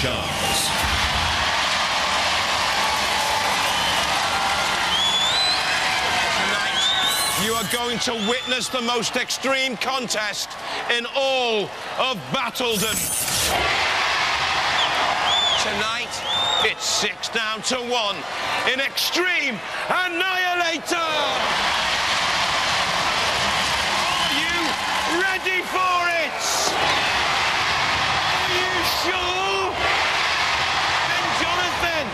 Charles. Tonight, you are going to witness the most extreme contest in all of Battledon. Tonight, it's 6 down to 1 in Extreme Annihilator. Are you ready for it? Are you sure? And Jonathan,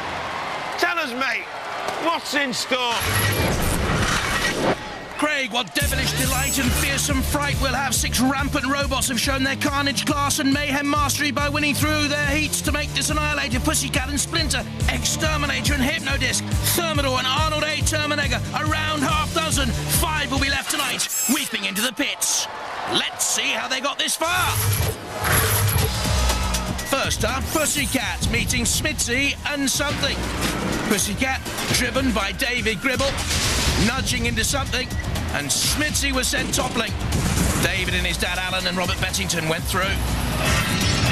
tell us, mate, what's in store? Craig, what devilish delight and fearsome fright will have 6 rampant robots have shown their carnage, class and mayhem mastery by winning through their heats to make this Annihilator, Pussycat and Splinter, Exterminator and Hypnodisc, Thermidor and Arnold A. Terminator, around half dozen. 5 will be left tonight, weeping into the pits. Let's see how they got this far. First up, Pussycat meeting Smithy and something. Pussycat, driven by David Gribble, nudging into something, and Smithy was sent toppling. David and his dad Alan and Robert Bettington went through.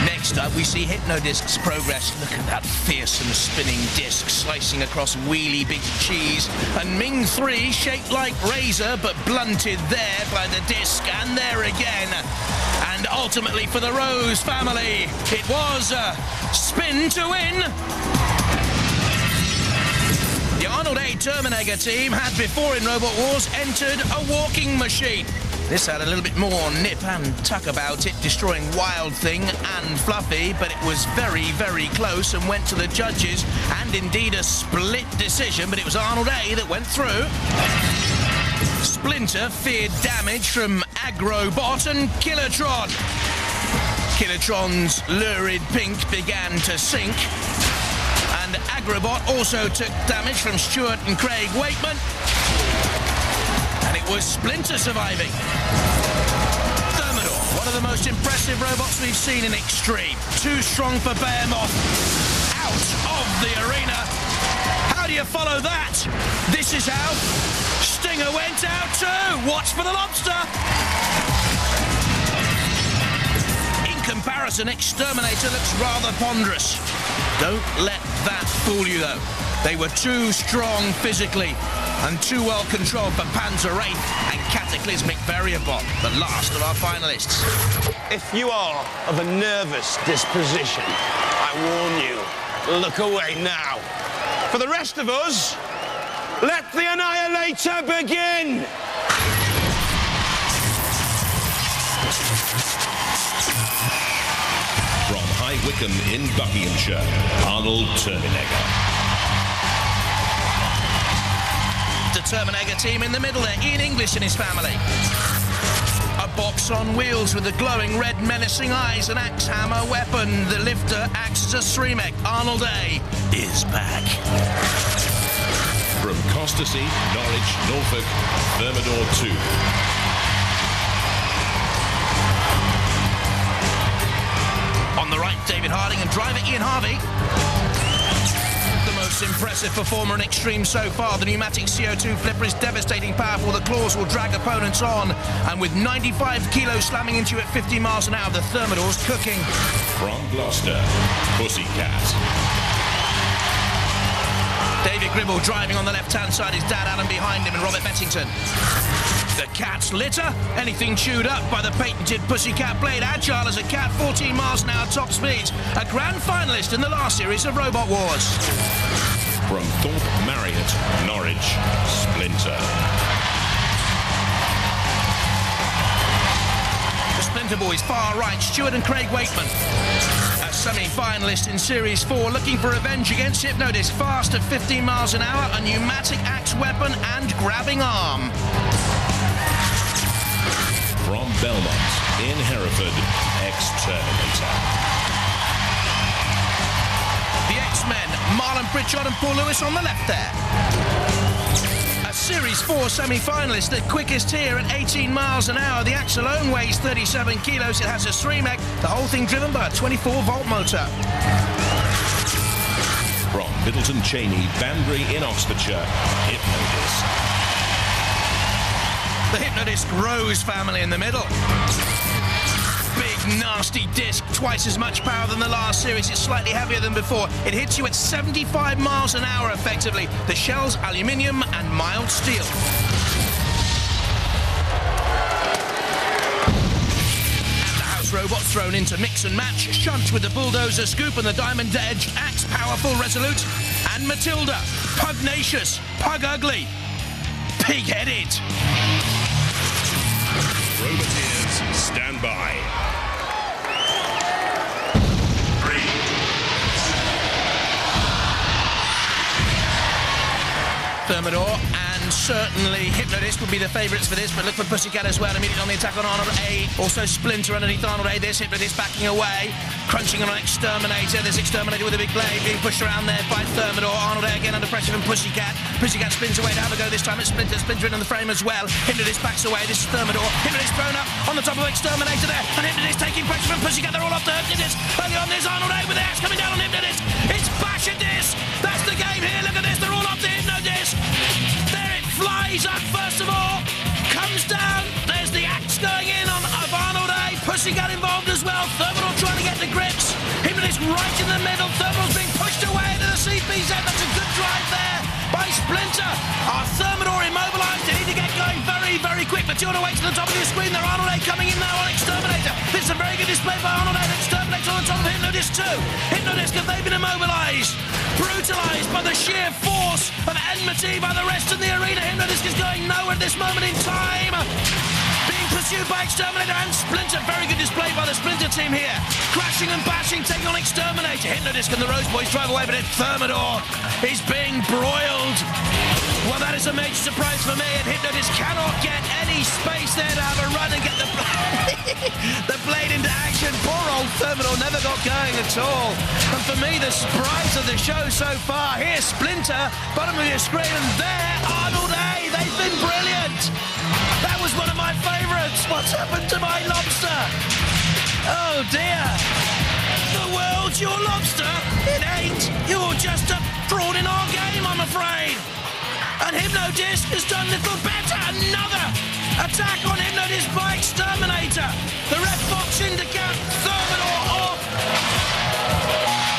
Next up, we see Hypnodisc's progress. Look at that fearsome spinning disc slicing across wheelie big cheese. And Ming 3, shaped like razor, but blunted there by the disc, and there again. And ultimately for the Rose family, it was a spin to win. The Arnold A. Terminator team had before in Robot Wars entered a walking machine. This had a little bit more nip and tuck about it, destroying Wild Thing and Fluffy, but it was very, very close and went to the judges, and indeed a split decision, but it was Arnold A. that went through. Splinter feared damage from Agrobot and Kilotron. Kilotron's lurid pink began to sink. And Agrobot also took damage from Stuart and Craig Wakeman. And it was Splinter surviving. Thermidor, one of the most impressive robots we've seen in Extreme. Too strong for Behemoth. Out of the arena. How do you follow that? This is how Stinger went out too. Watch for the lobster. In comparison, Exterminator looks rather ponderous. Don't let that fool you, though. They were too strong physically and too well controlled for Panzer Wraith and Cataclysmic Variabot, the last of our finalists. If you are of a nervous disposition, I warn you, look away now. For the rest of us, let the Annihilator begin! From High Wycombe in Buckinghamshire, Arnold Terminator. The Terminator team in the middle there, Ian English and his family. A box on wheels with the glowing red menacing eyes, an axe hammer weapon. The lifter acts as a Sremek. Arnold A. is back. From Costassy, Norwich, Norfolk, Thermidor 2. On the right, David Harding and driver Ian Harvey. The most impressive performer in Extreme so far. The pneumatic CO2 flipper is devastating powerful. The claws will drag opponents on. And with 95 kilos slamming into you at 50 miles an hour, the Thermidor's cooking. From Gloucester, Pussycat. David Gribble driving on the left-hand side, his dad Alan behind him and Robert Bettington. The Cat's litter, anything chewed up by the patented Pussycat blade, agile as a cat, 14 miles an hour top speeds, a grand finalist in the last series of Robot Wars. From Thorpe Marriott, Norwich, Splinter. The Splinter Boys far right, Stuart and Craig Wakeman. A semi-finalist in Series 4, looking for revenge against Hypnodisc, fast at 15 miles an hour, a pneumatic axe weapon and grabbing arm. From Belmont, in Hereford, Exterminator. The X-Men, Marlon Pritchard and Paul Lewis on the left there. A Series 4 semi-finalist, the quickest here at 18 miles an hour. The axe alone weighs 37 kilos. It has a Sremek, the whole thing driven by a 24-volt motor. From Middleton Cheney, Banbury in Oxfordshire, Hypnodisc. The Hypnodisc Rose family in the middle. Big nasty disc, twice as much power than the last series. It's slightly heavier than before. It hits you at 75 miles an hour effectively. The shell's aluminium and mild steel. Robot thrown into mix and match, shunt with the bulldozer scoop and the diamond edge, axe powerful, resolute, and Matilda, pugnacious, pug ugly, pig-headed. Roboteers, stand by. 3. Thermidor and certainly Hypnodisc would be the favourites for this, but look for Pussycat as well, immediately on the attack on Arnold A. Also Splinter underneath Arnold A. This Hypnodisc backing away, crunching on an Exterminator. There's Exterminator with a big blade being pushed around there by Thermidor. Arnold A again under pressure from Pussycat. Pussycat spins away to have a go this time at Splinter. Splinter in on the frame as well. Hypnodisc backs away. This is Thermidor. Hypnodisc thrown up on the top of Exterminator there, and Hypnodisc taking pressure from Pussycat. They're all off to Hypnodisc. Early on, there's Arnold A with the axe coming down on Hypnodisc. It's Bash-a-Disc. That's the game here. Look at this. They're all off to Hypnodisc. There it flies up first of all, comes down, there's the axe going in on of Arnold A. Pussycat involved as well, Thermidor trying to get the grips, Hypnodisc right in the middle, Thermidor's being pushed away to the CPZ, that's a good drive there by Splinter. Thermidor immobilised, they need to get going very, very quick, but you want to wait to the top of your screen there, Arnold A coming in now on Exterminator. This is a very good display by Arnold A, Exterminator on the top of Hypnodisc too. Hypnodisc, have they been immobilised? Brutalised by the sheer force of enmity by the rest of the arena. Hypnodisc is going nowhere at this moment in time. Being pursued by Exterminator and Splinter. Very good display by the Splinter team here. Crashing and bashing, taking on Exterminator. Hypnodisc and the Rose Boys drive away, but Thermidor is being broiled. Well, that is a major surprise for me, and Hypnodisc cannot get any space there to have a run and get the blade into action. Poor old Thermidor never got going at all. And for me, the surprise of the show so far, here's Splinter, bottom of your screen, and there, Arnold A. They've been brilliant. That was one of my favourites. What's happened to my lobster? Oh, dear. The world's your lobster? It ain't. You're just a prawn in our game, I'm afraid. And Hypnodisc has done little better. Another attack on Hypnodisc by Exterminator. The red box indicate Thermidor off.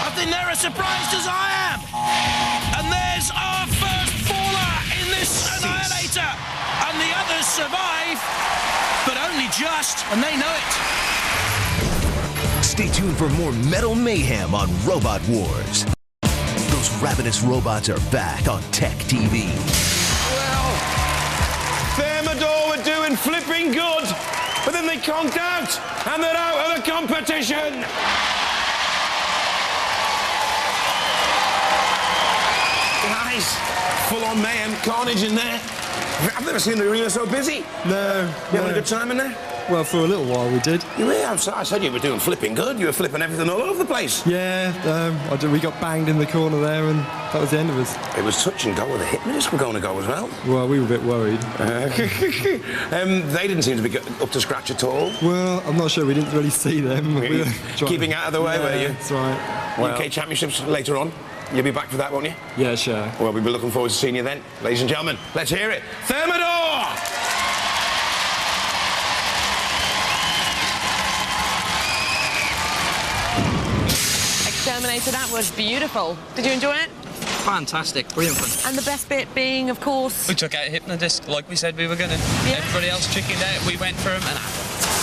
I think they're as surprised as I am. And there's our first faller in this Annihilator. And the others survive, but only just, and they know it. Stay tuned for more Metal Mayhem on Robot Wars. Those ravenous robots are back on Tech TV. Well, Thermidor were doing flipping good, but then they conked out, and they're out of the competition. Guys, full-on mayhem, carnage in there. I've never seen the arena so busy. No. You having a good time in there? Well, for a little while we did. Yeah, I said you were doing flipping good. You were flipping everything all over the place. Yeah, we got banged in the corner there, and that was the end of us. It was touch and go with the Hypnodisc were going to go as well. Well, we were a bit worried. They didn't seem to be up to scratch at all. Well, I'm not sure. We didn't really see them. We were Keeping out of the way, were you? That's right. Well, UK Championships later on. You'll be back for that, won't you? Yeah, sure. Well, we'll be looking forward to seeing you then. Ladies and gentlemen, let's hear it. Thermidor! Exterminator, that was beautiful. Did you enjoy it? Fantastic, brilliant fun. And the best bit being, of course... We took out Hypnodisc like we said we were going to. Yeah. Everybody else chickened out, we went for them and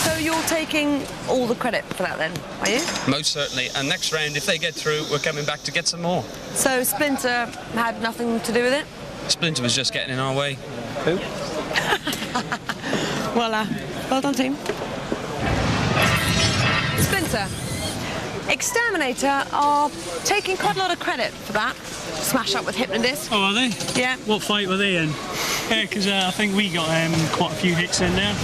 So you're taking all the credit for that then, are you? most certainly. And next round, if they get through, we're coming back to get some more. So Splinter had nothing to do with it? Splinter was just getting in our way. Who? Well done, team. Splinter, Exterminator are taking quite a lot of credit for that. Smash up with Hypnodisc. Oh, are they? Yeah. What fight were they in? Yeah, because I think we got quite a few hits in there.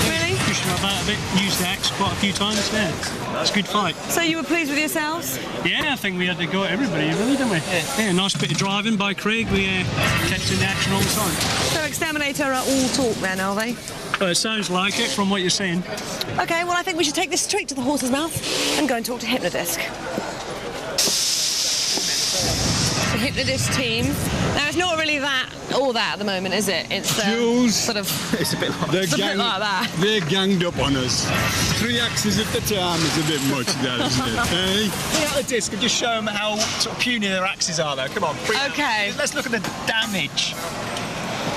Really? Pushed them about a bit, used the axe quite a few times. Yeah, it's a good fight. So you were pleased with yourselves? Yeah, I think we had to go at everybody, really, didn't we? Yeah, nice bit of driving by Craig. We kept in the action all the time. So Exterminator are all talk then, are they? Well, it sounds like it from what you're saying. Okay, well I think we should take this straight to the horse's mouth and go and talk to Hypnodisc. Hypnodist team. Now, it's not really all that at the moment, is it? It's Jules, sort of... it's a bit like that. They're ganged up on us. 3 axes at the time is a bit much, that, isn't it? Hey? Bring out the disc and just show them how sort of puny their axes are, though. Come on. Okay. Let's look at the damage.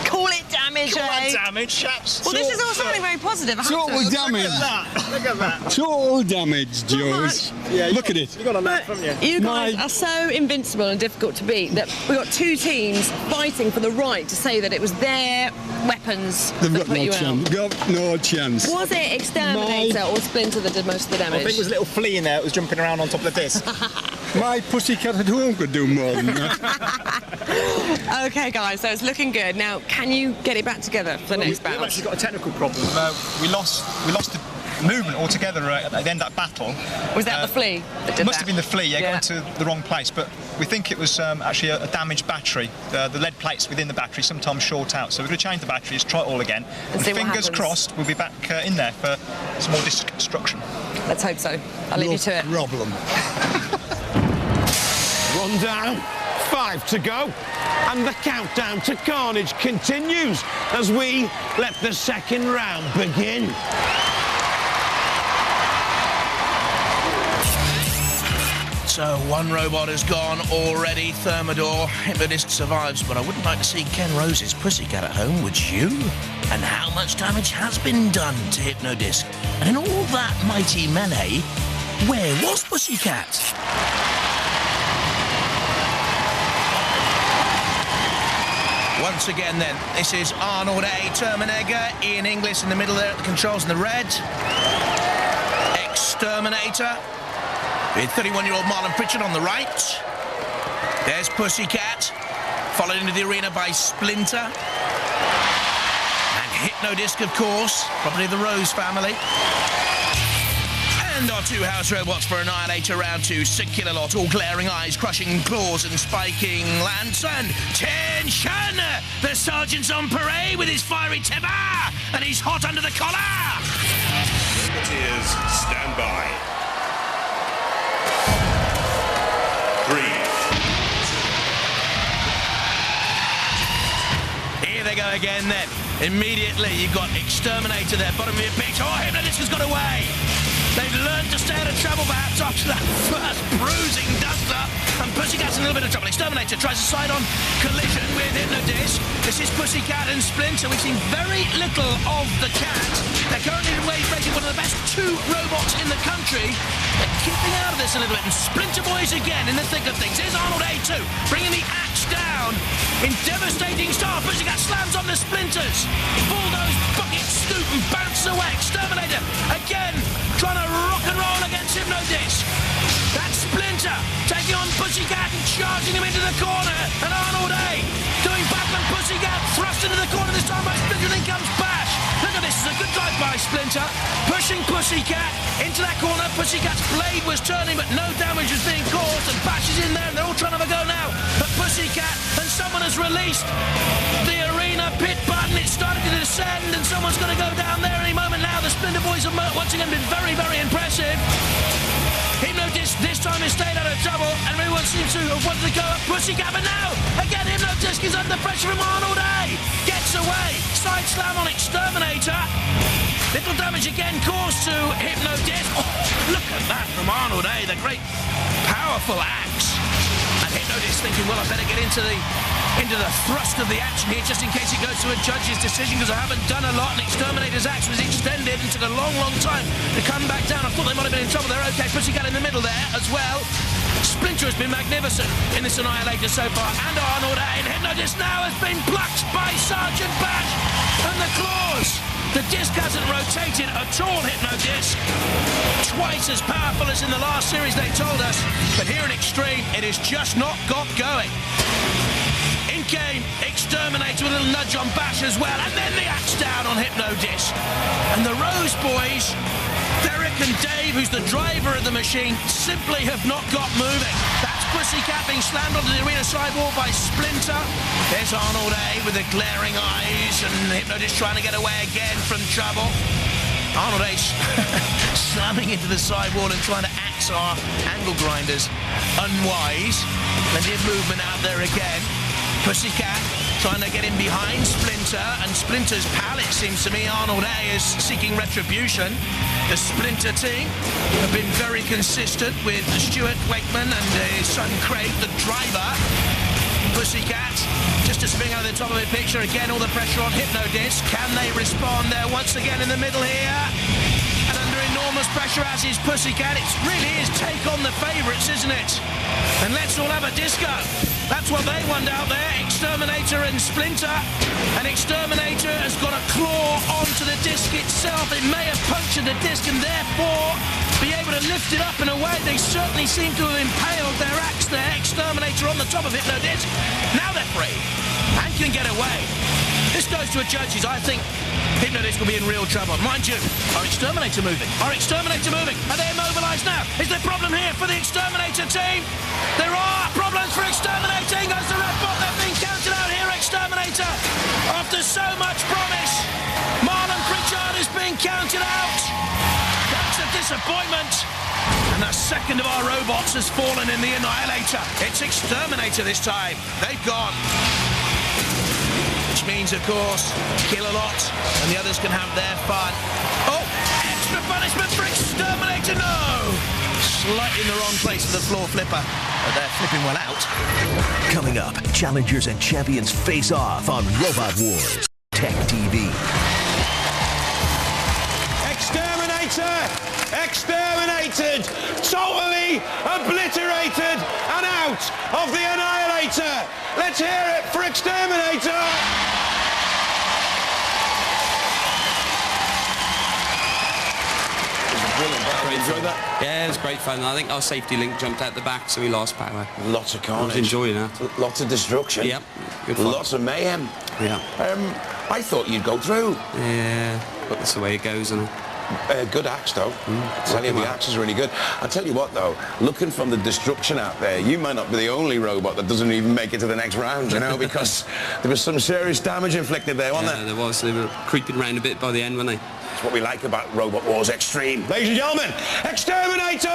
Call it damage, Call eh? it damage, chaps. Well, this is all sounding very positive. Total damage. Look at that. Total damage, Jules. Yeah, look at it. You got a lap, haven't you? You guys are so invincible and difficult to beat that we've got 2 teams fighting for the right to say that it was their weapons They've that got put no you chance. out. Got no chance. Was it Exterminator or Splinter that did most of the damage? I think there was a little flea in there that was jumping around on top of the disc. My pussycat at home could do more than that. Okay, guys, so it's looking good. Now, can you get it back together for the next We've battle? actually got a technical problem. We lost the movement altogether at the end of that battle. Was that the flea that did It must that? have been the flea, going to the wrong place, but we think it was actually a damaged battery. The lead plates within the battery sometimes short out, so we're going to change the batteries, try it all again, and see what fingers happens. crossed we'll be back in there for some more destruction. Let's hope so. I'll leave you to it. Problem. 1 down, 5 to go, and the countdown to carnage continues as we let the second round begin. So 1 robot has gone already. Thermidor. Hypnodist survives, but I wouldn't like to see Ken Rose's pussycat at home, would you? And how much damage has been done to Hypnodisc? And in all that mighty melee, where was Pussycat? Once again then, this is Arnold A. Terminator, Ian Inglis in the middle there at the controls in the red. Exterminator with 31-year-old Marlon Pritchard on the right. There's Pussycat, followed into the arena by Splinter. And Hypnodisc, of course, property of the Rose family. And our 2 house robots for Annihilator round 2. Sick killer lot, all glaring eyes, crushing claws and spiking lance. And tension! The sergeant's on parade with his fiery timber, and he's hot under the collar! Musketeers, stand by. 3. Here they go again then. Immediately you've got Exterminator there, bottom of your pitch. Oh, Hypnodisc has got away! They've learned to stay out of trouble perhaps after that first bruising duster. And Pussycat's in a little bit of trouble. Exterminator tries a side-on collision with Hypnodisc. This is Pussycat and Splinter. We've seen very little of the cat. They're currently rating one of the best 2 robots in the country. They're keeping out of this a little bit. And Splinter Boys again in the thick of things. Here's Arnold A2 bringing the axe down in devastating style. Pussycat slams on the splinters. Bulldoze, bucket, scoop and bounce away. Exterminator again trying to rock and roll against Hypnodisc. That's Splinter taking on Pussycat and charging him into the corner. And Arnold A doing battle and Pussycat thrust into the corner this time by Splinter, and in comes Bash. Look at this, it's a good drive by Splinter. Pushing Pussycat into that corner. Pussycat's blade was turning, but no damage was being caused. And Bash is in there, and they're all trying to have a go now at Pussycat. And someone has released the arena pit button. It's starting to descend, and someone's going to go down there any moment now. The Splinter Boys have once again been very, very impressive. Hypnodisc this time has stayed out of trouble, and everyone seems to have wanted to go at Pussycat, but now, again, Hypnodisc is under pressure from Arnold A. Gets away, side slam on Exterminator. Little damage again caused to Hypnodisc. Oh, look at that from Arnold A, the great, powerful axe. And Hypnodisc thinking, well, I better get into the thrust of the action here, just in case it goes to a judge's decision, because I haven't done a lot, and Exterminator's axe was extended and took a long, long time to come back down. I thought they might have been in trouble there. Okay, Pussycat in the middle there as well. Splinter has been magnificent in this Annihilator so far, and Arnold A. And Hypnodisc now has been plucked by Sergeant Bash, and the claws. The disc hasn't rotated at all, Hypnodisc. Twice as powerful as in the last series, they told us, but here in Extreme, it has just not got going. In came Exterminator with a little nudge on Bash as well, and then the axe down on Hypnodisc. And the Rose Boys, Derek and Dave, who's the driver of the machine, simply have not got moving. That's Pussycat being slammed onto the arena sidewall by Splinter. There's Arnold A with the glaring eyes, and Hypnodisc trying to get away again from trouble. Arnold A slamming into the sidewall and trying to axe our angle grinders. Unwise. Plenty of movement out there again. Pussycat trying to get in behind Splinter, and Splinter's pal, it seems to me, Arnold A, is seeking retribution. The Splinter team have been very consistent with Stuart Wakeman and his son Craig, the driver. Pussycat just to spring over the top of the picture again, all the pressure on Hypnodisc. Can they respond? There once again in the middle here, and under enormous pressure as is Pussycat. It really is take on the favourites, isn't it? And let's all have a disco. That's what they want out there, Exterminator and Splinter. And Exterminator has got a claw onto the disc itself. It may have punctured the disc and therefore be able to lift it up in a way. They certainly seem to have impaled their axe there. Exterminator on the top of Hypnodisc. Now they're free and can get away. This goes to a judge's. I think Hypnodisc will be in real trouble. Mind you, our Exterminator moving? Our Exterminator moving? Are they immobilised now? Is there a problem here for the Exterminator team? There are problems for Exterminating. Goes the red bot. They're being counted out here, Exterminator. After so much promise, Marlon Pritchard is being counted out. That's a disappointment. And the second of our robots has fallen in the Annihilator. It's Exterminator this time. They've gone. Which means, of course, kill a lot, and the others can have their fun. Oh, extra punishment for Exterminator, no! Slightly in the wrong place for the floor flipper, but they're flipping well out. Coming up, challengers and champions face off on Robot Wars Tech TV. Exterminator! Exterminated! Totally obliterated and out of the Annihilator! Let's hear it for Exterminator! Enjoy that? Yeah, it was great fun. I think our safety link jumped out the back, so we lost power. Lots of carnage. I was enjoying that. Lots of destruction. Yep. Good fun. Lots of mayhem. Yeah. I thought you'd go through. Yeah, but that's the way it goes, isn't it? Good axe, though. I tell you, the axe is really good. I'll tell you what, though, looking from the destruction out there, you might not be the only robot that doesn't even make it to the next round, you know, because there was some serious damage inflicted there, wasn't there? Yeah, there was. They were creeping around a bit by the end, weren't they? That's what we like about Robot Wars Extreme. Ladies and gentlemen, Exterminator!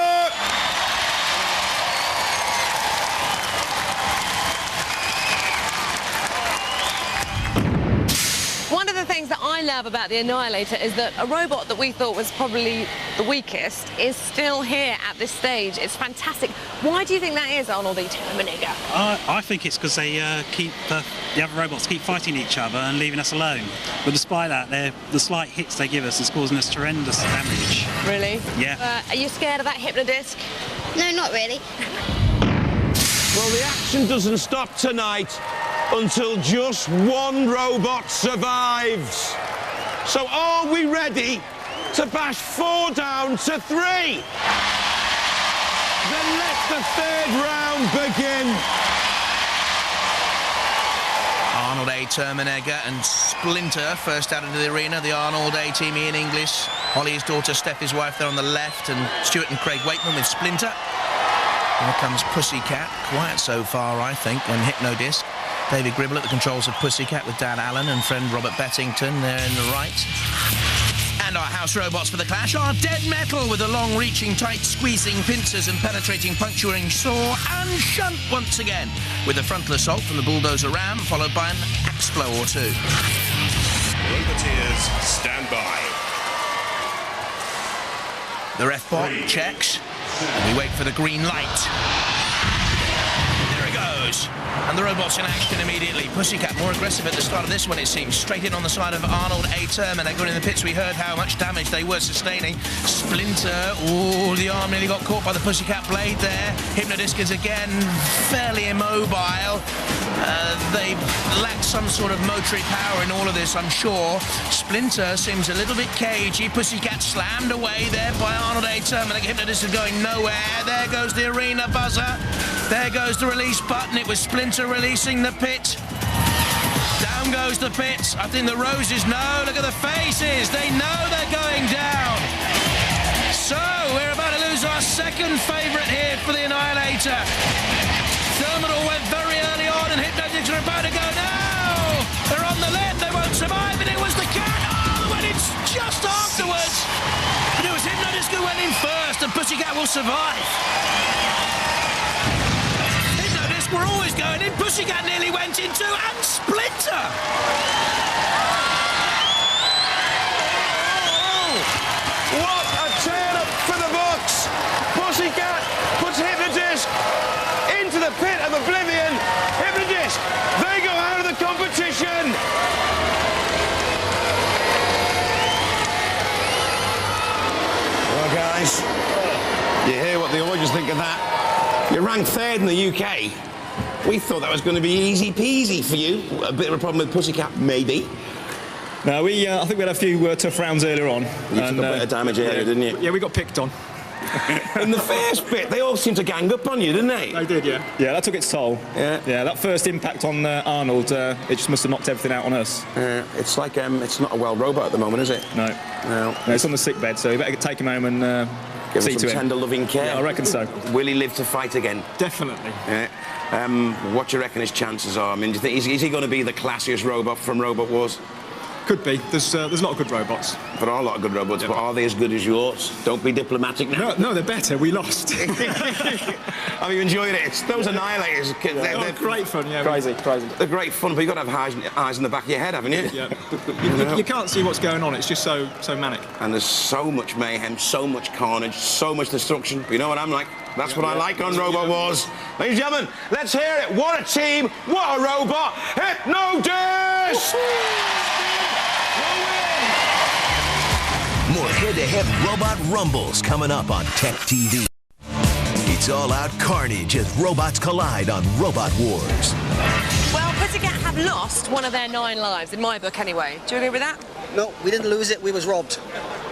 One of the things that I love about the Annihilator is that a robot that we thought was probably the weakest is still here at this stage. It's fantastic. Why do you think that is, Arnold E. Terminator? I think it's because they the other robots keep fighting each other and leaving us alone. But despite that, the slight hits they give us is causing us horrendous damage. Really? Yeah. Are you scared of that Hypnodisc? No, not really. Well, the action doesn't stop tonight until just one robot survives. So are we ready to bash 4 down to 3? Then let the third round begin. Arnold A. Terminator and Splinter first out into the arena. The Arnold A team, Ian Inglis, Holly's daughter Steph, his wife there on the left, and Stuart and Craig Wakeman with Splinter. Here comes Pussycat, quiet so far, I think, and Hypnodisc. David Gribble at the controls of Pussycat with Dan Allen and friend Robert Bettington there in the right. And our house robots for the clash are Dead Metal with the long-reaching, tight-squeezing pincers and penetrating, puncturing saw, and Shunt once again with the frontal assault from the Bulldozer Ram, followed by an axe blow or two. Roboteers, stand by. The ref bot checks, and we wait for the green light. There it goes. And the robot's in action immediately. Pussycat more aggressive at the start of this one, it seems. Straight in on the side of Arnold A. Terminator. In the pits, we heard how much damage they were sustaining. Splinter, ooh, the arm nearly got caught by the Pussycat blade there. Hypnodisc is again fairly immobile. They lack some sort of motory power in all of this, I'm sure. Splinter seems a little bit cagey. Pussycat slammed away there by Arnold A. Terminator. Hypnodisc is going nowhere. There goes the arena buzzer. There goes the release button. It was Splinter releasing the pit. Down goes the pit. I think the roses know. Look at the faces. They know they're going down. So we're about to lose our second favourite here for the Annihilator. Terminal went very early on and Hypnodisc are about to go now. They're on the lead. They won't survive. And it was the cat. Oh, went in just afterwards. But it was Hypnodisc who went in first and Pussycat will survive. in, Pussycat nearly went into, and Splinter! What a turn up for the Bucks! Pussycat puts Hypnodisc into the pit of oblivion. Hypnodisc, they go out of the competition. Well, guys, you hear what the audience think of that? You ranked third in the UK. We thought that was going to be easy peasy for you. A bit of a problem with Pussycat, maybe. No, I think we had a few tough rounds earlier on. You took a bit of damage earlier, didn't you? Yeah, we got picked on. In the first bit, they all seemed to gang up on you, didn't they? They did, yeah. Yeah, that took its toll. Yeah. Yeah, that first impact on Arnold, it just must have knocked everything out on us. It's like, it's not a well robot at the moment, is it? No. No. No, it's on the sick bed, so you better take him home and give see him to some him. tender, loving care. Yeah, I reckon so. Will he live to fight again? Definitely. Yeah. What do you reckon his chances are? I mean, do you think is he going to be the classiest robot from Robot Wars? Could be. There's a lot of good robots. There are a lot of good robots, but are they as good as yours? Don't be diplomatic now. No, they're better. We lost. Have you enjoyed it? Those Annihilators, they're great fun, yeah. Crazy. They're great fun, but you've got to have eyes in the back of your head, haven't you? Yeah. You can't see what's going on. It's just so manic. And there's so much mayhem, so much carnage, so much destruction. You know what I'm like? That's what I like on Robot Wars. Ladies and gentlemen, let's hear it. What a team, what a robot. Hypnodisc! More head-to-head robot rumbles coming up on Tech TV. It's all-out carnage as robots collide on Robot Wars. Well, Pussycat have lost one of their 9 lives, in my book anyway. Do you agree with that? No, we didn't lose it, we was robbed.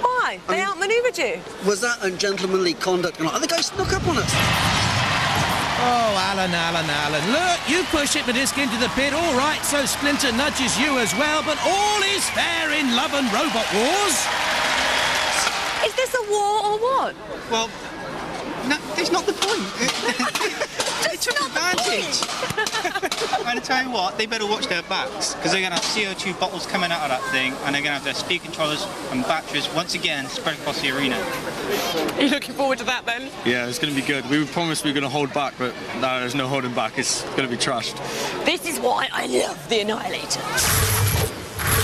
Why? They outmanoeuvred you. Was that ungentlemanly conduct? And the guy snuck up on us. Oh, Alan. Look, you push Hypnodisc into the pit, all right, so Splinter nudges you as well, but all is fair in love and Robot Wars. Is this a war or what? Well, no, that's not the point. They took advantage. And I tell you what, they better watch their backs, because they're going to have CO2 bottles coming out of that thing, and they're going to have their speed controllers and batteries once again spread across the arena. Are you looking forward to that then? Yeah, it's going to be good. We promised we were going to hold back, but no, there's no holding back. It's going to be trashed. This is why I love the Annihilator.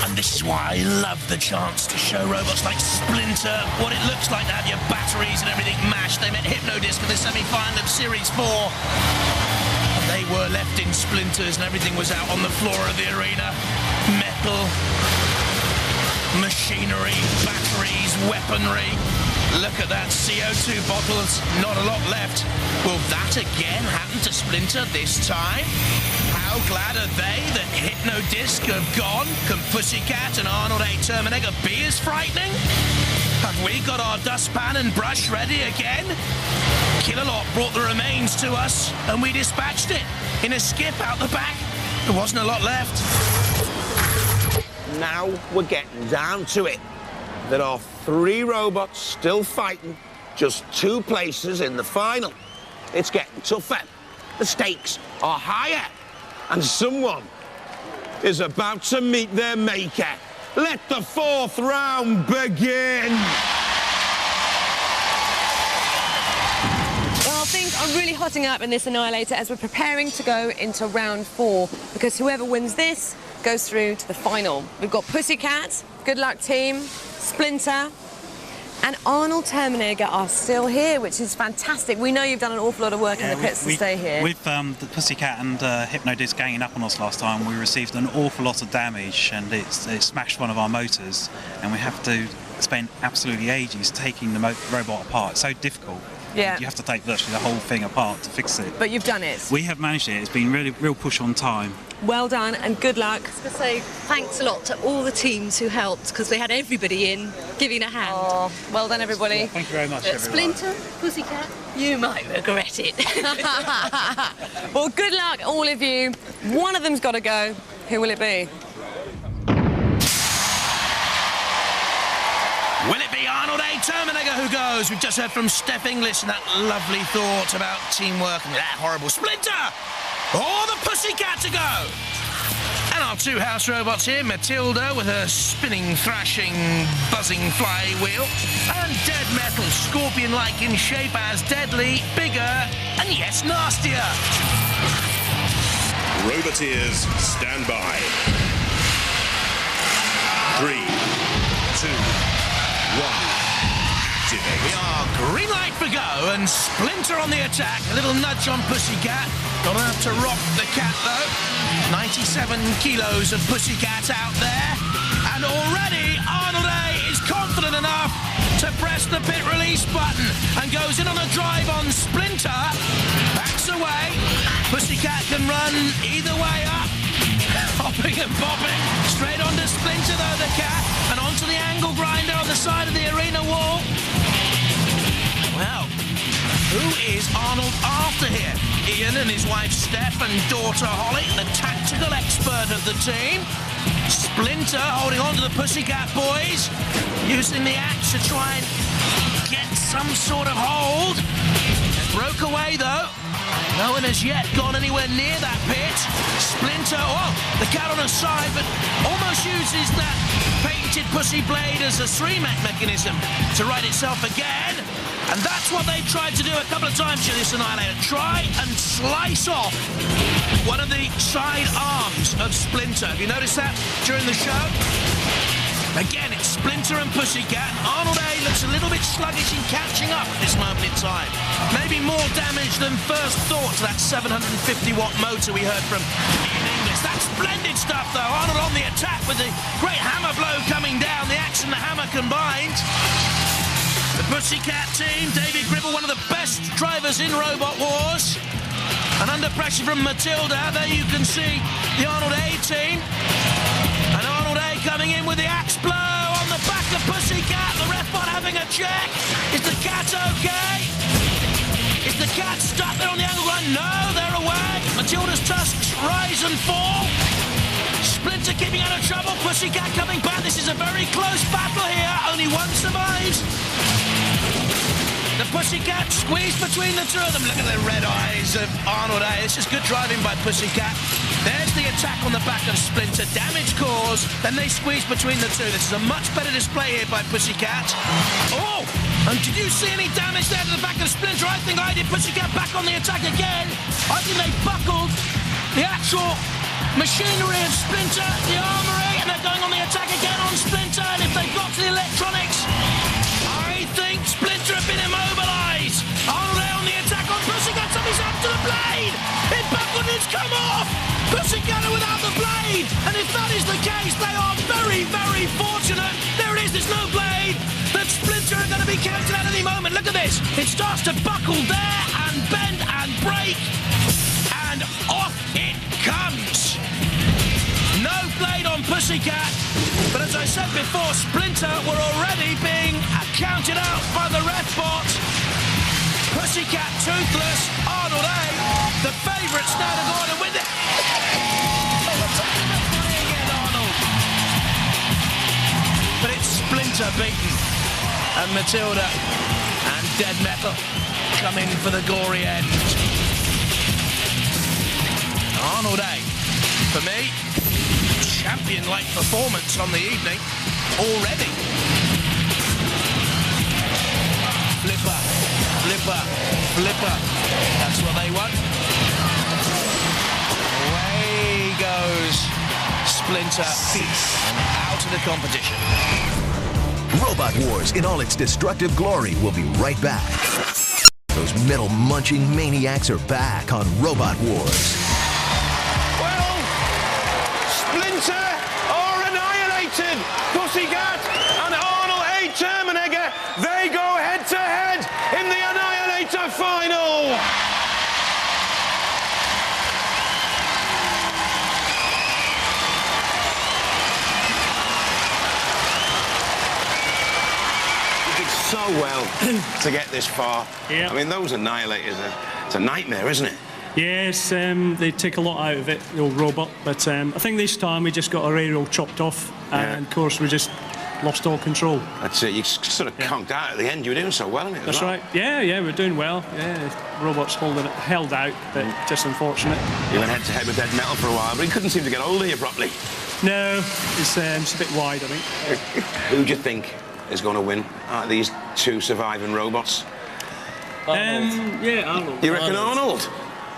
And this is why I love the chance to show robots like Splinter what it looks like to have your batteries and everything mashed. They met Hypnodisc in the semi-final of Series 4. And they were left in splinters and everything was out on the floor of the arena. Metal, machinery, batteries, weaponry. Look at that, CO2 bottles, not a lot left. Will that again happen to Splinter this time? How glad are they that Hypnodisc have gone? Can Pussycat and Arnold A. Terminator be as frightening? Have we got our dustpan and brush ready again? Killalot brought the remains to us and we dispatched it in a skip out the back. There wasn't a lot left. Now we're getting down to it. There are 3 robots still fighting, just 2 places in the final. It's getting tougher. The stakes are higher. And someone is about to meet their maker. Let the 4th round begin. Well, things are really hotting up in this Annihilator as we're preparing to go into round 4, because whoever wins this goes through to the final. We've got Pussycat, good luck team, Splinter, and Arnold Terminator are still here, which is fantastic. We know you've done an awful lot of work in the pits to stay here. With the Pussycat and Hypnodisc ganging up on us last time, we received an awful lot of damage, and it smashed one of our motors, and we have to spend absolutely ages taking the robot apart. It's so difficult. Yeah. You have to take virtually the whole thing apart to fix it. But you've done it. We have managed it. It's been real push on time. Well done and good luck. I was going to say thanks a lot to all the teams who helped, because they had everybody in giving a hand. Oh, well done, everybody. Yeah, thank you very much, everyone. Splinter, Pussycat, you might regret it. Well, good luck, all of you. One of them's got to go. Who will it be? Will it be Arnold A. Terminator who goes? We've just heard from Steph Inglis and that lovely thought about teamwork and that horrible Splinter. Or the Pussycat to go. And our 2 house robots here, Matilda with her spinning, thrashing, buzzing flywheel, and Dead Metal, scorpion-like in shape, as deadly, bigger, and yes, nastier. Roboteers, stand by. 3, 2, 1, activate. We are green light for go, and Splinter on the attack. A little nudge on Pussycat. Gonna have to rock the cat, though. 97 kilos of Pussycat out there. And already Arnold A is confident enough to press the pit release button and goes in on a drive on Splinter. Backs away. Pussycat can run either way up. Hopping and bobbing. Straight onto Splinter, though, the cat. And onto the angle grinder on the side of the arena wall. Well, who is Arnold after here? Ian and his wife Steph and daughter Holly, the tactical expert of the team. Splinter holding on to the Pussycat boys, using the axe to try and get some sort of hold. They broke away, though. No one has yet gone anywhere near that pit. Splinter, oh, the cat on her side, but almost uses that painted pussy blade as a three-mat mechanism to right itself again. And that's what they've tried to do a couple of times here, this Annihilator. Try and slice off one of the side arms of Splinter. Have you noticed that during the show? Again, it's Splinter and Pussycat. Arnold A looks a little bit sluggish in catching up at this moment in time. Maybe more damage than first thought to that 750-watt motor we heard from Ian Inglis. That's splendid stuff, though. Arnold on the attack with the great hammer blow coming down, the axe and the hammer combined. The Pussycat team, David Gribble, one of the best drivers in Robot Wars. And under pressure from Matilda, there you can see the Arnold A team. And Arnold A coming in with the axe blow on the back of Pussycat. The ref bot having a check. Is the cat okay? Is the cat stuck there on the angle line? No, they're away. Matilda's tusks rise and fall. Splinter keeping out of trouble. Pussycat coming back. This is a very close battle here. Only one survives. The Pussycat squeezed between the two of them. Look at the red eyes of Arnold A. This is good driving by Pussycat. There's the attack on the back of Splinter. Damage caused. Then they squeeze between the two. This is a much better display here by Pussycat. Oh! And did you see any damage there to the back of Splinter? I think I did. Pussycat back on the attack again. I think they buckled the actual machinery of Splinter, the armory, and they're going on the attack again on Splinter. And if they got to the electronics, I think Splinter had been immobilised. Arnold A on the attack on Pussycat. Somebody's up to the blade. It buckled and it's come off. Pussycat are without the blade. And if that is the case, they are very, very fortunate. There it is. There's no blade. That Splinter are going to be counted at any moment. Look at this. It starts to buckle there and bend and break. And off it comes. No blade on Pussycat, but as I said before, Splinter were already being counted out by the ref bot. Pussycat toothless, Arnold A, the favourites now to go on and win it. Again, Arnold. But it's Splinter beaten, and Matilda and Dead Metal come in for the gory end. Arnold A, for me, champion-like performance on the evening already. Flipper, flipper, flipper. That's what they want. Away goes Splinter and out of the competition. Robot Wars in all its destructive glory will be right back. Those metal-munching maniacs are back on Robot Wars. Pussycat and Arnold A. Terminator, they go head-to-head in the Annihilator final. You did so well to get this far. Yeah. I mean, those Annihilators, it's a nightmare, isn't it? Yes, they take a lot out of it, the old robot, but I think this time we just got our aerial chopped off, and of course we just lost all control. That's it, you sort of conked out at the end. You were doing so well in it. That's right. Yeah, we're doing well. Yeah, robot's held out, but just unfortunate. You went head-to-head with Dead Metal for a while, but he couldn't seem to get hold of you properly. No, it's a bit wide, I think. Who do you think is going to win out of these two surviving robots? Yeah, Arnold. You reckon Arnold?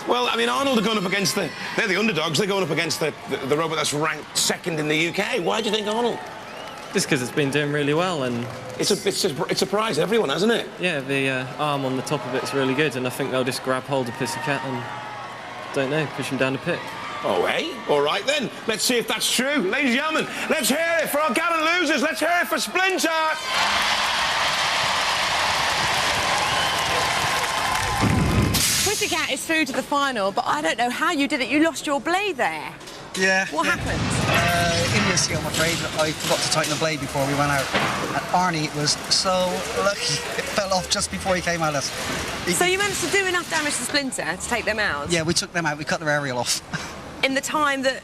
Well, I mean, Arnold are going up against they're the underdogs. They're going up against the robot that's ranked second in the UK. Why do you think Arnold? Just because it's been doing really well, and it's surprised everyone, hasn't it? Yeah, the arm on the top of it's really good, and I think they'll just grab hold of Pussycat and, don't know, push him down the pit. Oh, hey? All right, then. Let's see if that's true. Ladies and gentlemen, let's hear it for our gallant losers. Let's hear it for Splinter. Pussycat is through to the final, but I don't know how you did it. You lost your blade there. Yeah. What happened? In the sea, I'm afraid, I forgot to tighten the blade before we went out. And Arnie was so lucky. It fell off just before he came at us. So you managed to do enough damage to Splinter to take them out? Yeah, we took them out. We cut their aerial off. In the time that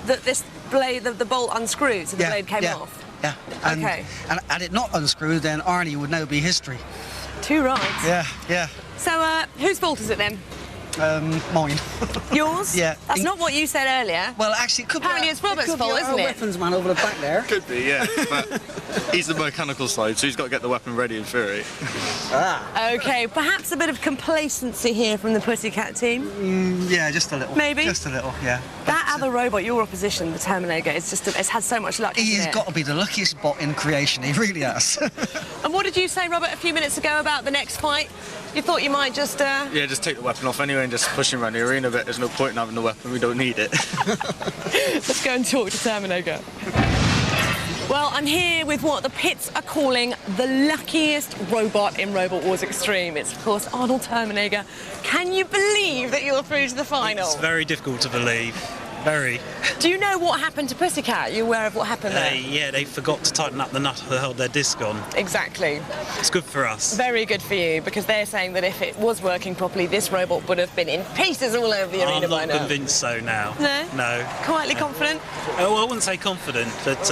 this blade, the bolt unscrewed, so the blade came off? Yeah. And, OK. And had it not unscrewed, then Arnie would now be history. Too right. Yeah, yeah. So, whose fault is it then? Mine. Yours? Yeah. That's not what you said earlier. Well, actually, it could Apparently be... it's Robert's fault, isn't it? Weapons man over the back there. Could be, yeah. But he's the mechanical side, so he's got to get the weapon ready in theory. OK, perhaps a bit of complacency here from the Pussycat team? Yeah, just a little. Maybe? Just a little, yeah. That other robot, your opposition, the Terminator, it's had so much luck, He's hasn't it? got to be the luckiest bot in creation. He really has. And what did you say, Robert, a few minutes ago about the next fight? You thought you might just... Yeah, just take the weapon off anyway and just push him around the arena a bit. There's no point in having the weapon. We don't need it. Let's go and talk to Terminator. Well, I'm here with what the pits are calling the luckiest robot in Robot Wars Extreme. It's, of course, Arnold Terminator. Can you believe that you're through to the final? It's very difficult to believe. Very. Do you know what happened to Pussycat? Are you aware of what happened there? Yeah, they forgot to tighten up the nut that held their disc on. Exactly. It's good for us. Very good for you, because they're saying that if it was working properly, this robot would have been in pieces all over the arena by now. I'm not convinced so now. No? No. Quietly confident? Well, I wouldn't say confident, but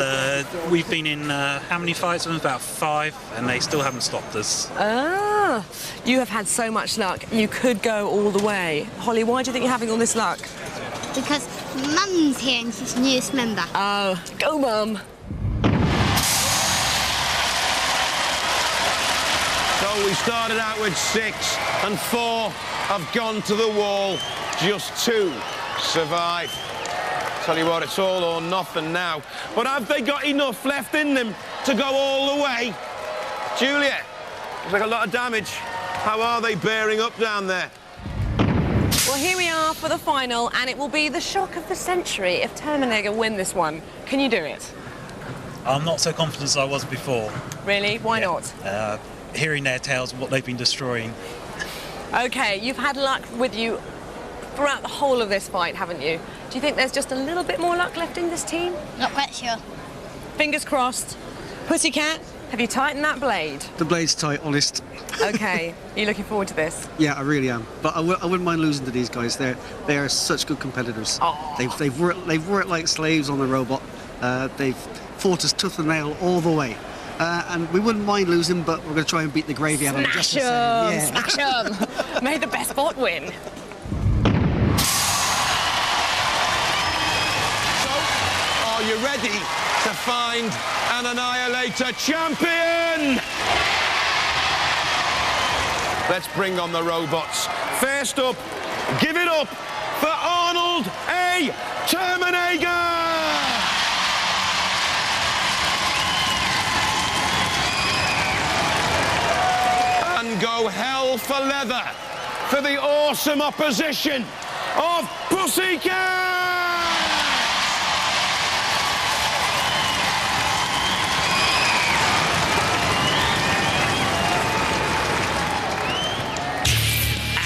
we've been in how many fights with them? About 5, and they still haven't stopped us. Ah, you have had so much luck. You could go all the way. Holly, why do you think you're having all this luck? Because Mum's here and she's the newest member. Oh, go Mum. So we started out with 6 and 4 have gone to the wall. Just 2 survive. Tell you what, it's all or nothing now. But have they got enough left in them to go all the way? Julia, looks like a lot of damage. How are they bearing up down there? Well, here we are for the final, and it will be the shock of the century if Terminator win this one. Can you do it? I'm not so confident as I was before. Really? Why not? Hearing their tales of what they've been destroying. OK, you've had luck with you throughout the whole of this fight, haven't you? Do you think there's just a little bit more luck left in this team? Not quite sure. Fingers crossed. Pussycat, have you tightened that blade? The blade's tight, honest. OK, are you looking forward to this? Yeah, I really am. But I wouldn't mind losing to these guys. They are such good competitors. Oh. They've worked like slaves on the robot. They've fought us tooth and nail all the way. And we wouldn't mind losing, but we're going to try and beat the gravy out of them just the same. Yeah. Smash 'em! May the best bot win. So, are you ready to find an Annihilator champion? Let's bring on the robots. First up, give it up for Arnold A. Terminator! And go hell for leather for the awesome opposition of Pussycat!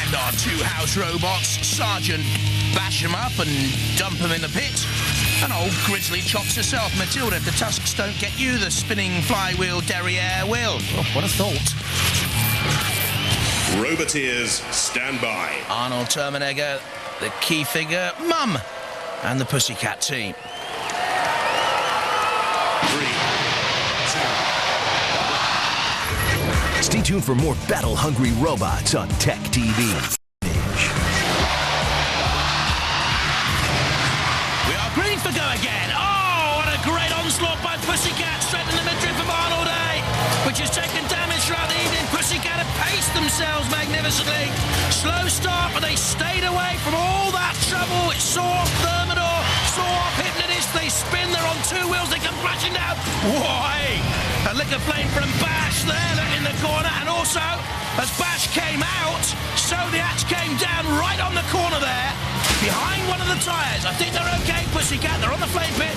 And our 2 house robots, Sergeant bash him up and dump him in the pit. And old Grizzly chops herself, Matilda, if the tusks don't get you, the spinning flywheel derriere will. Oh, what a thought. Roboteers, stand by. Arnold Terminator, the key figure, Mum, and the Pussycat team. 3, 2. Stay tuned for more battle-hungry robots on Tech TV. We are green for go again. Oh, what a great onslaught by Pussycat, straight in the midriff of Arnold A, which has taken damage throughout the evening. Pussycat have paced themselves magnificently. Slow start, but they stayed away from all that trouble. It's saw off Thermidor, saw off Hypnotist. They spin, they're on two wheels, they come crashing down. Why? A lick of flame from Bash there in the corner, and also, as Bash came out, so the axe came down right on the corner there, behind one of the tyres. I think they're okay, Pussycat, they're on the flame pit.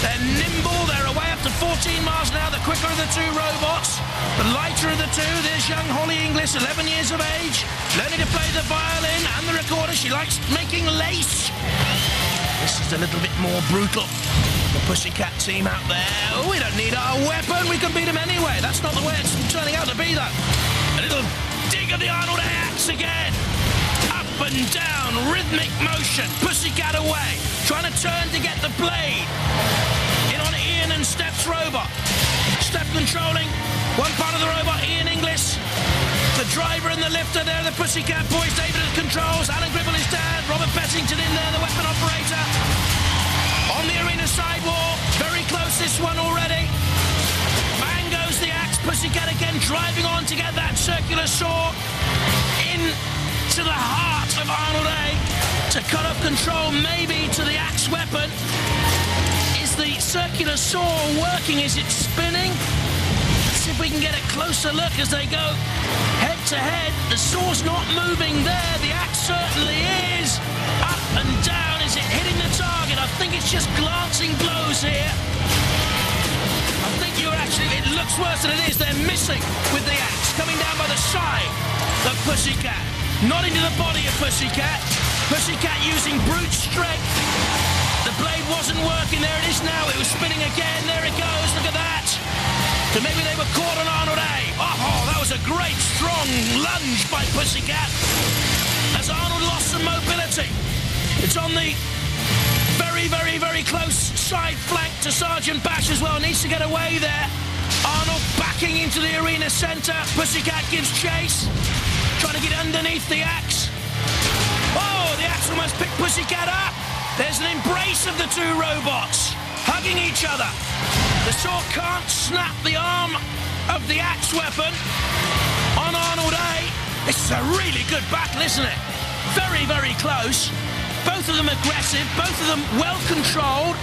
They're nimble, they're away up to 14 miles an hour, the quicker of the two robots, the lighter of the two. There's young Holly Inglis, 11 years of age, learning to play the violin and the recorder. She likes making lace. This is a little bit more brutal. The Pussycat team out there. Oh, we don't need our weapon, we can beat them anyway. That's not the way it's turning out to be, though. A little dig of the Arnold axe again. Up and down, rhythmic motion. Pussycat away, trying to turn to get the blade. In on Ian and Steph's robot. Steph controlling one part of the robot, Ian Inglis. The driver and the lifter there, the Pussycat boys. David at controls, Alan Gribble is down, Robert Bessington in there, the weapon operator. On the arena sidewall, very close this one already. Bang goes the axe, Pussycat again driving on to get that circular saw in to the heart of Arnold A. To cut off control maybe to the axe weapon. Is the circular saw working? Is it spinning? Let's see if we can get a closer look as they go head to head. The saw's not moving there. The axe certainly is. Up and down. Is it hitting the target? I think it's just glancing blows here. I think you're actually, it looks worse than it is. They're missing with the axe coming down by the side of Pussycat. Not into the body of Pussycat. Pussycat using brute strength. The blade wasn't working. There it is now. It was spinning again. There it goes. Look at that. So maybe they were caught on Arnold A. Oh, that was a great, strong lunge by Pussycat. As Arnold lost some mobility. It's on the very, very, very close side flank to Sergeant Bash as well. Needs to get away there. Arnold backing into the arena centre. Pussycat gives chase. Trying to get underneath the axe. Oh, the axe almost picked Pussycat up. There's an embrace of the two robots, hugging each other. The saw can't snap the arm of the axe weapon on Arnold A. This is a really good battle, isn't it? Very, very close. Both of them aggressive, both of them well-controlled,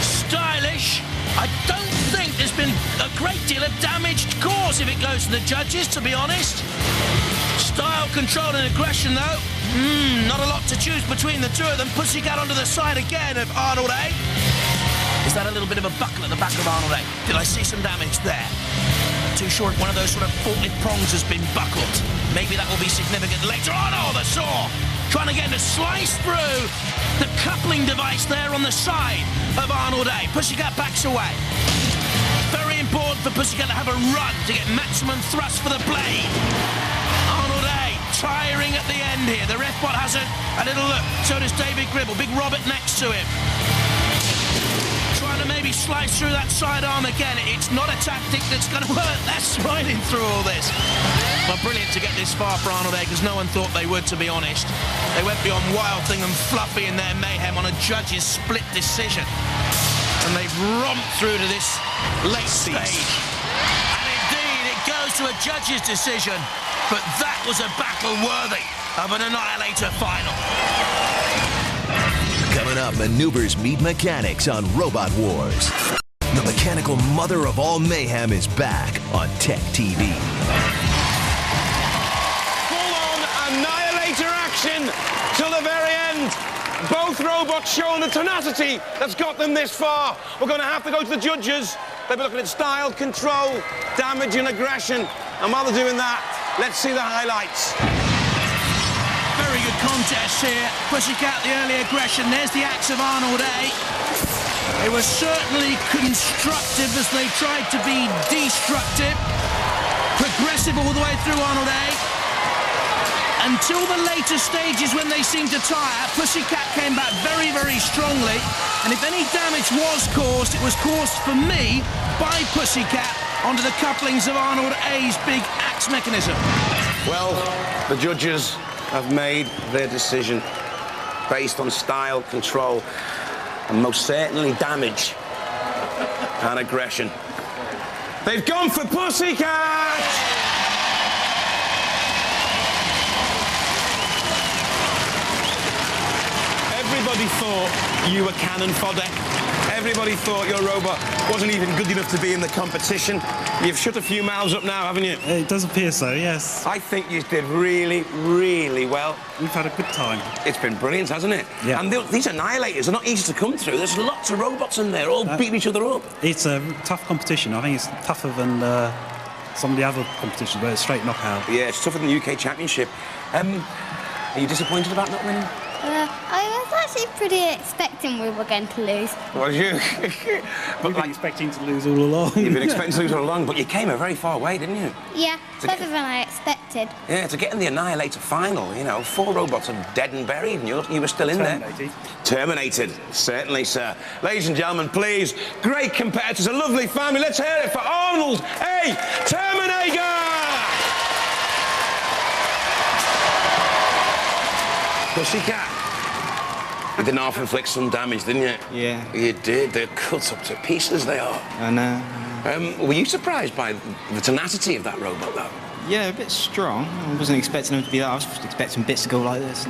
stylish. I don't think there's been a great deal of damage caused if it goes to the judges, to be honest. Style, control and aggression, though. Not a lot to choose between the two of them. Pussycat onto the side again of Arnold A. Is that a little bit of a buckle at the back of Arnold A? Did I see some damage there? Too sure if one of those sort of forklift prongs has been buckled. Maybe that will be significant later on. Oh, the saw! Trying to get him to slice through the coupling device there on the side of Arnold A. Pussycat backs away. Very important for Pussycat to have a run to get maximum thrust for the blade. Arnold A tiring at the end here. The ref bot has a little look. So does David Gribble. Big Robert next to him. Trying to maybe slice through that sidearm again. It's not a tactic that's going to work. They're smiling through all this. But brilliant to get this far for Arnold A, because no one thought they would, to be honest. They went beyond Wild Thing and Fluffy in their mayhem on a judge's split decision. And they've romped through to this late stage. And indeed, it goes to a judge's decision. But that was a battle worthy of an Annihilator final. Coming up, maneuvers meet mechanics on Robot Wars. The mechanical mother of all mayhem is back on Tech TV. Full-on Annihilator action till the very end. Both robots showing the tenacity that's got them this far. We're going to have to go to the judges. They'll be looking at style, control, damage and aggression. And while they're doing that, let's see the highlights. Very good contest here. Pussycat, the early aggression. There's the axe of Arnold A. It was certainly constructive as they tried to be destructive. Progressive all the way through Arnold A. Until the later stages when they seemed to tire, Pussycat came back very, very strongly. And if any damage was caused, it was caused for me by Pussycat onto the couplings of Arnold A's big axe mechanism. Well, the judges have made their decision based on style, control, and most certainly damage and aggression. They've gone for Pussycat! Everybody thought you were cannon fodder. Everybody thought your robot wasn't even good enough to be in the competition. You've shut a few mouths up now, haven't you? It does appear so, yes. I think you did really, really well. We've had a good time. It's been brilliant, hasn't it? Yeah. And these Annihilators are not easy to come through. There's lots of robots in there, all beating each other up. It's a tough competition. I think it's tougher than some of the other competitions where it's straight knockout. Yeah, it's tougher than the UK Championship. Are you disappointed about not winning? I was actually pretty expecting we were going to lose. Was you? But like expecting to lose all along. You've been expecting to lose all along, but you came a very far way, didn't you? Yeah, better than I expected. Yeah, to get in the Annihilator final, you know, 4 robots are dead and buried, and you were still in there. Terminated, certainly, sir. Ladies and gentlemen, please, great competitors, a lovely family. Let's hear it for Arnold A. Terminator! Pussycat. You didn't half inflict some damage, didn't you? Yeah. You did. They're cut up to pieces, they are. I know. Were you surprised by the tenacity of that robot, though? Yeah, a bit strong. I wasn't expecting them to be that. I was just expecting bits to go like this.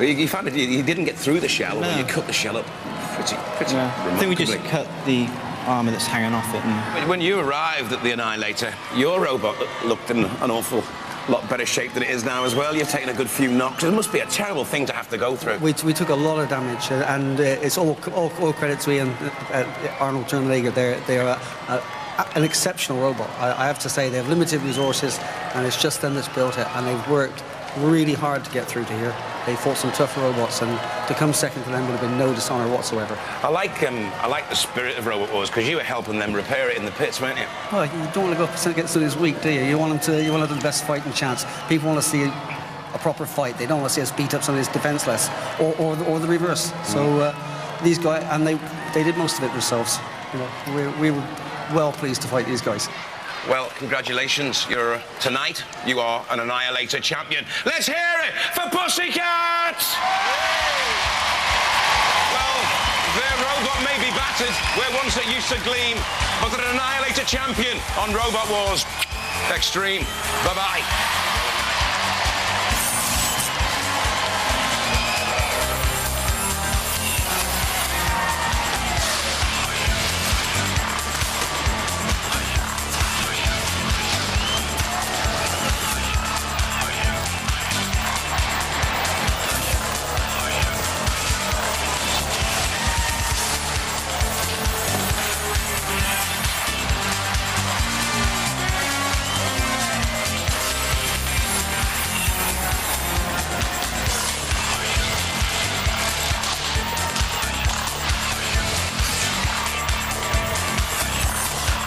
You found it, you didn't get through the shell, No. or you cut the shell up pretty I think we just cut the armour that's hanging off it. And... When you arrived at the Annihilator, your robot looked in an awful lot better shape than it is now as well. You've taken a good few knocks. It must be a terrible thing to have to go through. We took a lot of damage, and it's all credit to Ian, Arnold Terminator. They're an exceptional robot. I have to say, they have limited resources, and it's just them that's built it, and they've worked really hard to get through to here. They fought some tough robots, and to come second to them would have been no dishonour whatsoever. I like the spirit of Robot Wars, because you were helping them repair it in the pits, weren't you? Well, you don't want to go up against them this week, do you? You want them to have the best fighting chance. People want to see a proper fight. They don't want to see us beat up somebody who's defenceless, or the reverse. So these guys, and they did most of it themselves. You know, we were well pleased to fight these guys. Well, congratulations. Tonight, you are an Annihilator champion. Let's hear it for Pussycat! Well, their robot may be battered where once it used to gleam, but they're an Annihilator champion on Robot Wars Extreme. Bye-bye.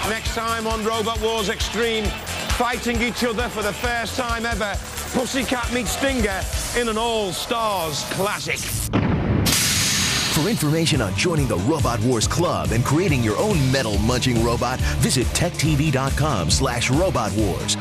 Next time on Robot Wars Extreme, fighting each other for the first time ever, Pussycat meets Stinger in an all-stars classic. For information on joining the Robot Wars Club and creating your own metal-munching robot, visit techtv.com/robotwars.